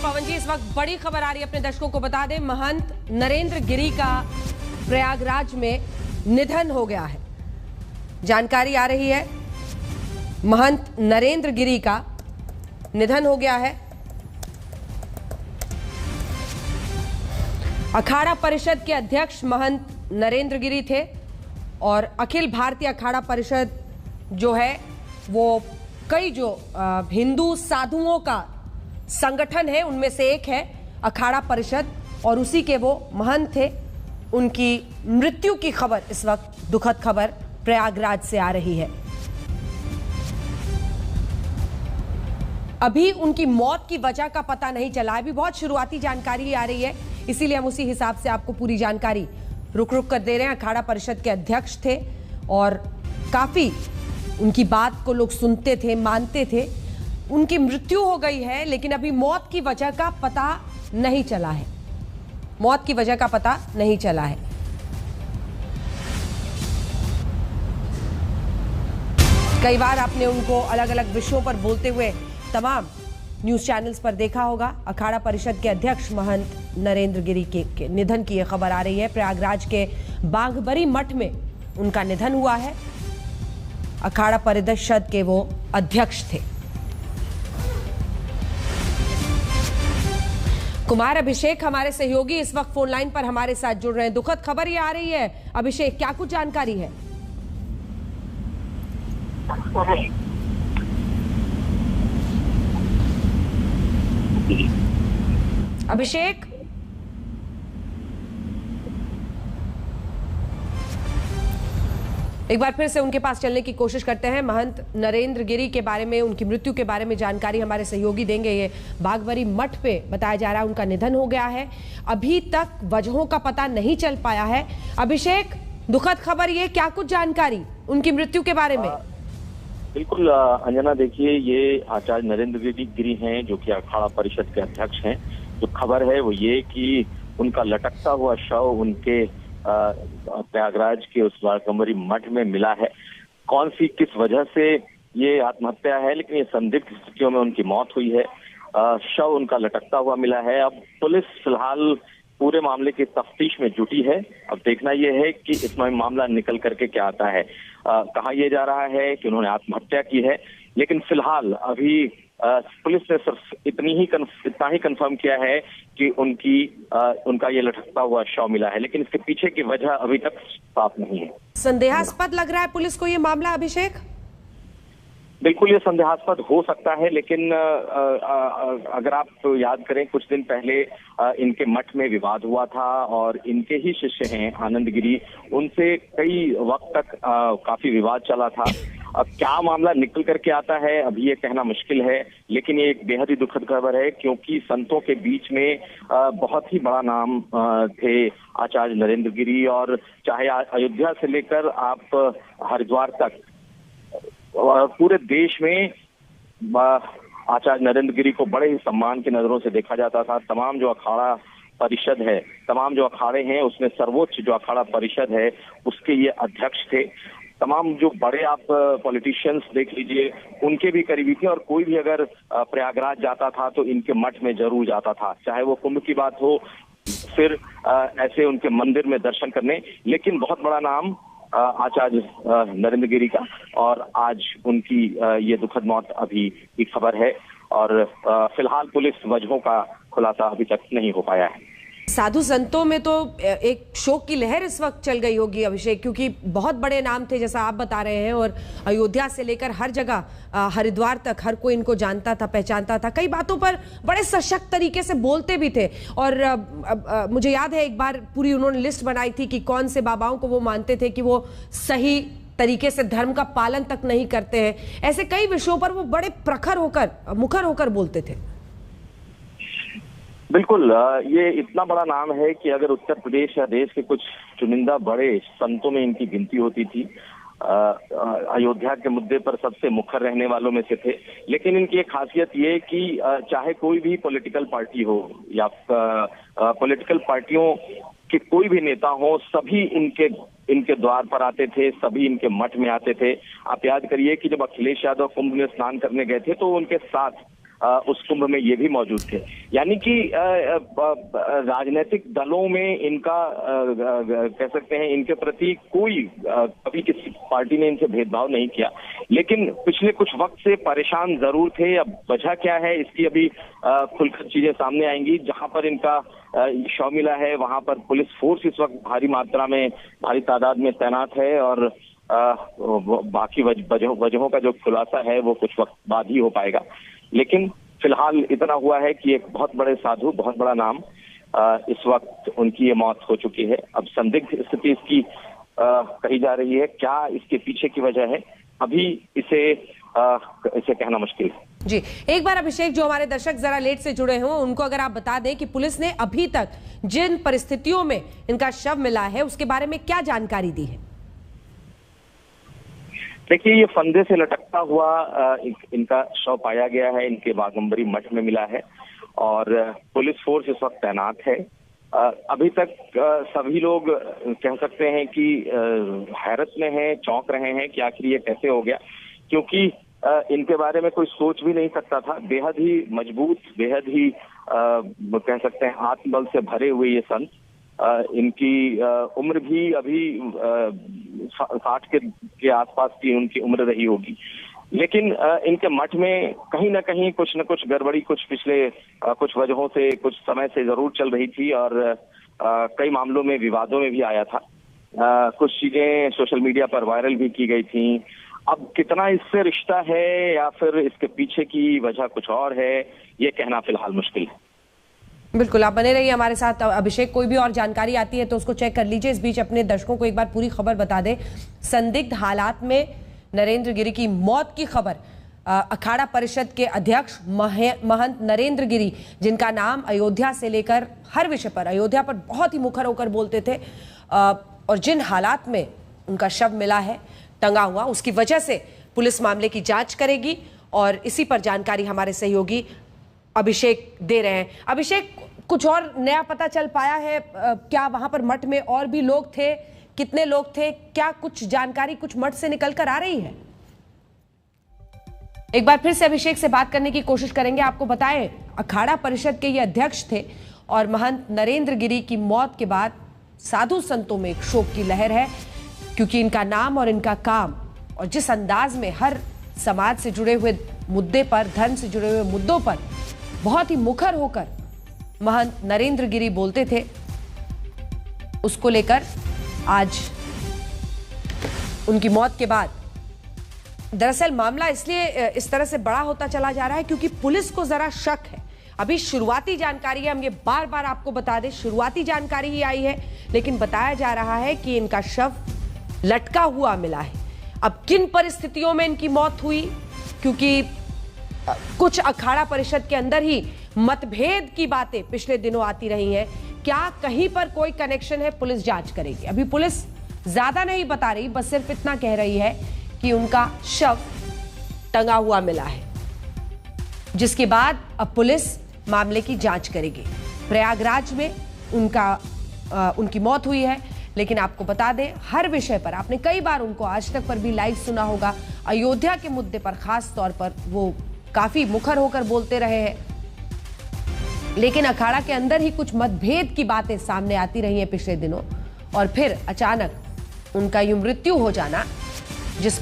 पवन जी, इस वक्त बड़ी खबर आ रही है, अपने दर्शकों को बता दें, महंत नरेंद्र गिरी का प्रयागराज में निधन हो गया है। जानकारी आ रही है, महंत नरेंद्र गिरी का निधन हो गया है। अखाड़ा परिषद के अध्यक्ष महंत नरेंद्र गिरी थे और अखिल भारतीय अखाड़ा परिषद जो है वो कई जो हिंदू साधुओं का संगठन है उनमें से एक है अखाड़ा परिषद, और उसी के वो महंत थे। उनकी मृत्यु की खबर, इस वक्त दुखद खबर प्रयागराज से आ रही है। अभी उनकी मौत की वजह का पता नहीं चला है, अभी बहुत शुरुआती जानकारी आ रही है, इसीलिए हम उसी हिसाब से आपको पूरी जानकारी रुक रुक कर दे रहे हैं। अखाड़ा परिषद के अध्यक्ष थे और काफी उनकी बात को लोग सुनते थे, मानते थे। उनकी मृत्यु हो गई है, लेकिन अभी मौत की वजह का पता नहीं चला है। मौत की वजह का पता नहीं चला है। कई बार आपने उनको अलग अलग विषयों पर बोलते हुए तमाम न्यूज चैनल्स पर देखा होगा। अखाड़ा परिषद के अध्यक्ष महंत नरेंद्र गिरी के निधन की यह खबर आ रही है। प्रयागराज के बाघबरी मठ में उनका निधन हुआ है। अखाड़ा परिषद के वो अध्यक्ष थे। कुमार अभिषेक हमारे सहयोगी इस वक्त फोन लाइन पर हमारे साथ जुड़ रहे हैं। दुखद खबर ये आ रही है अभिषेक, क्या कुछ जानकारी है? अभिषेक, एक बार फिर से उनके पास चलने की कोशिश करते हैं। महंत नरेंद्र गिरी के बारे में, उनकी मृत्यु के बारे में जानकारी हमारे सहयोगी देंगे। ये बाघबरी मठ पे बताया जा रहा है उनका निधन हो गया है। अभी तक वजहों का पता नहीं चल पाया है। अभिषेक, दुखद खबर, ये क्या कुछ जानकारी उनकी मृत्यु के बारे में? बिल्कुल अंजना, देखिए, ये आचार्य नरेंद्र गिरी हैं जो कि अखाड़ा परिषद के अध्यक्ष हैं। जो खबर है वो ये कि उनका लटकता हुआ शव उनके प्रयागराज के उस बाघबरी मठ में मिला है। कौन सी किस वजह से ये आत्महत्या है, लेकिन ये संदिग्ध स्थितियों में उनकी मौत हुई है। शव उनका लटकता हुआ मिला है। अब पुलिस फिलहाल पूरे मामले की तफ्तीश में जुटी है। अब देखना यह है कि इसमें मामला निकल करके क्या आता है। कहा यह जा रहा है कि उन्होंने आत्महत्या की है, लेकिन फिलहाल अभी पुलिस ने सिर्फ इतना ही कंफर्म किया है कि उनका ये लटकता हुआ शव मिला है, लेकिन इसके पीछे की वजह अभी तक साफ नहीं है। संदेहास्पद लग रहा है पुलिस को ये मामला, अभिषेक? बिल्कुल, ये संदेहास्पद हो सकता है, लेकिन अगर आप याद करें, कुछ दिन पहले इनके मठ में विवाद हुआ था और इनके ही शिष्य हैं आनंद गिरी, उनसे कई वक्त तक काफी विवाद चला था। अब क्या मामला निकल करके आता है अभी ये कहना मुश्किल है, लेकिन ये एक बेहद ही दुखद खबर है, क्योंकि संतों के बीच में बहुत ही बड़ा नाम थे आचार्य नरेंद्र गिरी। और चाहे अयोध्या से लेकर आप हरिद्वार तक पूरे देश में आचार्य नरेंद्र गिरी को बड़े ही सम्मान की नजरों से देखा जाता था। तमाम जो अखाड़ा परिषद है, तमाम जो अखाड़े हैं, उसमें सर्वोच्च जो अखाड़ा परिषद है उसके ये अध्यक्ष थे। तमाम जो बड़े आप पॉलिटिशियंस देख लीजिए, उनके भी करीबी थे, और कोई भी अगर प्रयागराज जाता था तो इनके मठ में जरूर जाता था, चाहे वो कुंभ की बात हो, फिर ऐसे उनके मंदिर में दर्शन करने। लेकिन बहुत बड़ा नाम आचार्य नरेंद्र गिरी का, और आज उनकी ये दुखद मौत अभी की खबर है, और फिलहाल पुलिस वजहों का खुलासा अभी तक नहीं हो पाया है। साधु संतों में तो एक शोक की लहर इस वक्त चल गई होगी अभिषेक, क्योंकि बहुत बड़े नाम थे जैसा आप बता रहे हैं, और अयोध्या से लेकर हर जगह हरिद्वार तक हर कोई इनको जानता था, पहचानता था। कई बातों पर बड़े सशक्त तरीके से बोलते भी थे, और मुझे याद है एक बार पूरी उन्होंने लिस्ट बनाई थी कि कौन से बाबाओं को वो मानते थे कि वो सही तरीके से धर्म का पालन तक नहीं करते हैं। ऐसे कई विषयों पर वो बड़े प्रखर होकर, मुखर होकर बोलते थे। बिल्कुल, ये इतना बड़ा नाम है कि अगर उत्तर प्रदेश या देश के कुछ चुनिंदा बड़े संतों में इनकी गिनती होती थी। अयोध्या के मुद्दे पर सबसे मुखर रहने वालों में से थे। लेकिन इनकी एक खासियत ये कि चाहे कोई भी पॉलिटिकल पार्टी हो या पॉलिटिकल पार्टियों के कोई भी नेता हो, सभी इनके द्वार पर आते थे, सभी इनके मठ में आते थे। आप याद करिए कि जब अखिलेश यादव कुंभ में स्नान करने गए थे तो उनके साथ उस कुंभ में ये भी मौजूद थे। यानी कि राजनीतिक दलों में इनका कह सकते हैं इनके प्रति कोई कभी किसी पार्टी ने इनसे भेदभाव नहीं किया, लेकिन पिछले कुछ वक्त से परेशान जरूर थे। अब वजह क्या है इसकी अभी खुलकर चीजें सामने आएंगी। जहां पर इनका शव मिला है वहां पर पुलिस फोर्स इस वक्त भारी तादाद में तैनात है और बाकी वजहों का जो खुलासा है वो कुछ वक्त बाद ही हो पाएगा। लेकिन फिलहाल इतना हुआ है कि एक बहुत बड़े साधु, बहुत बड़ा नाम, इस वक्त उनकी ये मौत हो चुकी है। अब संदिग्ध स्थिति इसकी कही जा रही है। क्या इसके पीछे की वजह है अभी इसे कहना मुश्किल है। जी, एक बार अभिषेक, जो हमारे दर्शक जरा लेट से जुड़े हों उनको अगर आप बता दें कि पुलिस ने अभी तक जिन परिस्थितियों में इनका शव मिला है उसके बारे में क्या जानकारी दी है? देखिए, ये फंदे से लटकता हुआ इनका शव पाया गया है, इनके बागंबरी मठ में मिला है और पुलिस फोर्स इस वक्त तैनात है। अभी तक सभी लोग कह सकते हैं कि हैरत में हैं, चौंक रहे हैं कि आखिर ये कैसे हो गया, क्योंकि इनके बारे में कोई सोच भी नहीं सकता था। बेहद ही मजबूत, बेहद ही कह सकते हैं आत्मबल से भरे हुए ये संत, इनकी उम्र भी अभी 60 के आसपास की उनकी उम्र रही होगी, लेकिन इनके मठ में कहीं ना कहीं कुछ न कुछ गड़बड़ी कुछ पिछले कुछ वजहों से कुछ समय से जरूर चल रही थी और कई मामलों में विवादों में भी आया था। कुछ चीजें सोशल मीडिया पर वायरल भी की गई थी। अब कितना इससे रिश्ता है या फिर इसके पीछे की वजह कुछ और है, ये कहना फिलहाल मुश्किल है। बिल्कुल, आप बने रहिए हमारे साथ। अभिषेक, कोई भी और जानकारी आती है तो उसको चेक कर लीजिए। इस बीच अपने दर्शकों को एक बार पूरी खबर बता दें। संदिग्ध हालात में नरेंद्र गिरी की मौत की खबर अखाड़ा परिषद के अध्यक्ष महंत नरेंद्र गिरी, जिनका नाम अयोध्या से लेकर हर विषय पर, अयोध्या पर बहुत ही मुखर होकर बोलते थे, और जिन हालात में उनका शव मिला है टंगा हुआ, उसकी वजह से पुलिस मामले की जांच करेगी और इसी पर जानकारी हमारे सहयोगी अभिषेक दे रहे हैं। अभिषेक, कुछ और नया पता चल पाया है? क्या वहां पर मठ में और भी लोग थे? कितने लोग थे? क्या कुछ जानकारी कुछ मठ से निकल कर आ रही है? एक बार फिर से अभिषेक से बात करने की कोशिश करेंगे। आपको बताएं, अखाड़ा परिषद के ये अध्यक्ष थे और महंत नरेंद्र गिरी की मौत के बाद साधु संतों में एक शोक की लहर है, क्योंकि इनका नाम और इनका काम और जिस अंदाज में हर समाज से जुड़े हुए मुद्दे पर, धर्म से जुड़े हुए मुद्दों पर बहुत ही मुखर होकर महंत नरेंद्र गिरी बोलते थे, उसको लेकर आज उनकी मौत के बाद दरअसल मामला इसलिए इस तरह से बड़ा होता चला जा रहा है क्योंकि पुलिस को जरा शक है। अभी शुरुआती जानकारी है, हम ये बार बार आपको बता दें, शुरुआती जानकारी ही आई है, लेकिन बताया जा रहा है कि इनका शव लटका हुआ मिला है। अब किन परिस्थितियों में इनकी मौत हुई, क्योंकि कुछ अखाड़ा परिषद के अंदर ही मतभेद की बातें पिछले दिनों आती रही हैं, क्या कहीं पर कोई कनेक्शन है? पुलिस जांच करेगी। अभी पुलिस ज्यादा नहीं बता रही, बस सिर्फ इतना कह रही है कि उनका शव टंगा हुआ मिला है, जिसके बाद अब पुलिस मामले की जांच करेगी। प्रयागराज में उनकी मौत हुई है, लेकिन आपको बता दें, हर विषय पर आपने कई बार उनको आज तक पर भी लाइव सुना होगा। अयोध्या के मुद्दे पर खास तौर पर वो काफी मुखर होकर बोलते रहे हैं, लेकिन अखाड़ा के अंदर ही कुछ मतभेद की बातें सामने आती रही हैं पिछले दिनों, और फिर अचानक उनका यूं मृत्यु हो जाना, जिस